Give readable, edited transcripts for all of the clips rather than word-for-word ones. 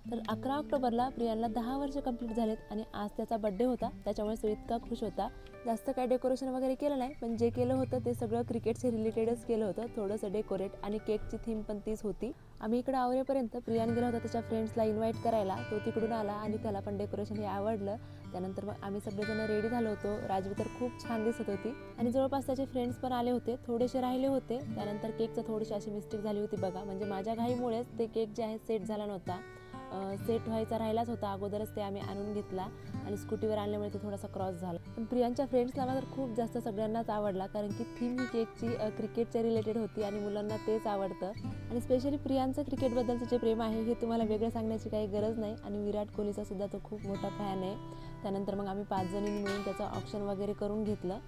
तर 11 ऑक्टोबरला प्रियांला 10 वर्ष कंप्लीट झालेत आणि आज त्याचा बड्डे होता, त्याच्यामुळे तो इतका खुश होता. जास्त काय डेकोरेशन वगैरे केलं नाही, पण जे केलं होतं ते सगळं क्रिकेटचे रिलेटेडच केलं होतं, थोडंसं डेकोरेट. आणि केकची थीम पण तीच होती. आम्ही इकडे आवरेपर्यंत प्रियान गेला होता त्याच्या फ्रेंड्सला इन्व्हाइट करायला. तो तिकडून आला आणि त्याला पण डेकोरेशन हे आवडलं. त्यानंतर मग आम्ही सगळेजण रेडी झालो होतो. राजवी तर खूप छान दिसत होती आणि जवळपास त्याचे फ्रेंड्स पण आले होते, थोडेसे राहिले होते. त्यानंतर केकचं थोडीशी अशी मिस्टेक झाली होती बघा, म्हणजे माझ्या घाईमुळेच ते केक जे आहे सेट झाला नव्हता. सेट व्हायचा राहिलाच होता, अगोदरच ते आम्ही आणून घेतला आणि स्कूटीवर आणल्यामुळे ते थोडासा क्रॉस झाला. पण प्रियांच्या फ्रेंड्सला मात्र खूप जास्त सगळ्यांनाच आवडला, कारण की थीम ही केकची क्रिकेटच्या रिलेटेड होती आणि मुलांना तेच आवडतं. आणि स्पेशली प्रियांचं क्रिकेटबद्दलचं जे प्रेम आहे हे तुम्हाला वेगळं सांगण्याची काही गरज नाही. आणि विराट कोहलीचा सुद्धा तो खूप मोठा फॅन आहे. त्यानंतर मग आम्ही 5 जणींनी मिळून त्याचं ऑप्शन वगैरे करून घेतलं.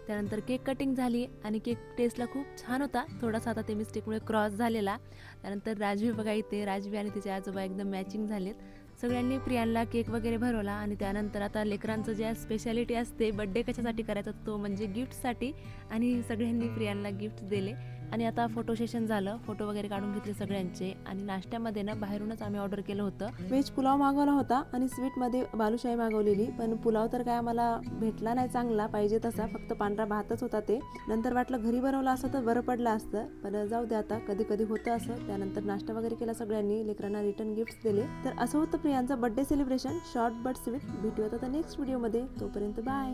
त्यानंतर केक कटिंग झाली आणि केक टेस्टला खूप छान होता. थोडासा आता ते मिस्टेकमुळे क्रॉस झालेला. त्यानंतर राजवी बघा इथे, राजवी आणि तिचे आजोबा एकदम मॅचिंग झालेत. सगळ्यांनी प्रियांला केक वगैरे भरवला आणि त्यानंतर आता लेकरांचं जे स्पेशालिटी असते बड्डे कशासाठी करायचा तो म्हणजे गिफ्टसाठी. आणि सगळ्यांनी प्रियांला गिफ्ट दिले. आणि आता फोटो सेशन झालं, फोटो वगैरे काढून घेतले सगळ्यांचे. आणि नाश्त्यामध्ये ना बाहेरूनच आम्ही ऑर्डर केलं होतं, व्हेज पुलाव मागवला होता आणि स्वीटमध्ये बालुशाही मागवलेली. पण पुलाव तर काय आम्हाला भेटला नाही चांगला पाहिजे तसा, फक्त पांढरा भातच होता ते. नंतर वाटलं घरी बनवलं असतं तर बरं पडलं असतं, पण जाऊ दे आता, कधी कधी होतं असं. त्यानंतर नाश्ता वगैरे केला सगळ्यांनी, लेकरांना रिटर्न गिफ्ट दिले. तर असं होतं प्रियांचा birthday celebration, short but sweet. भेटूया आता नेक्स्ट व्हिडिओमध्ये, तोपर्यंत बाय.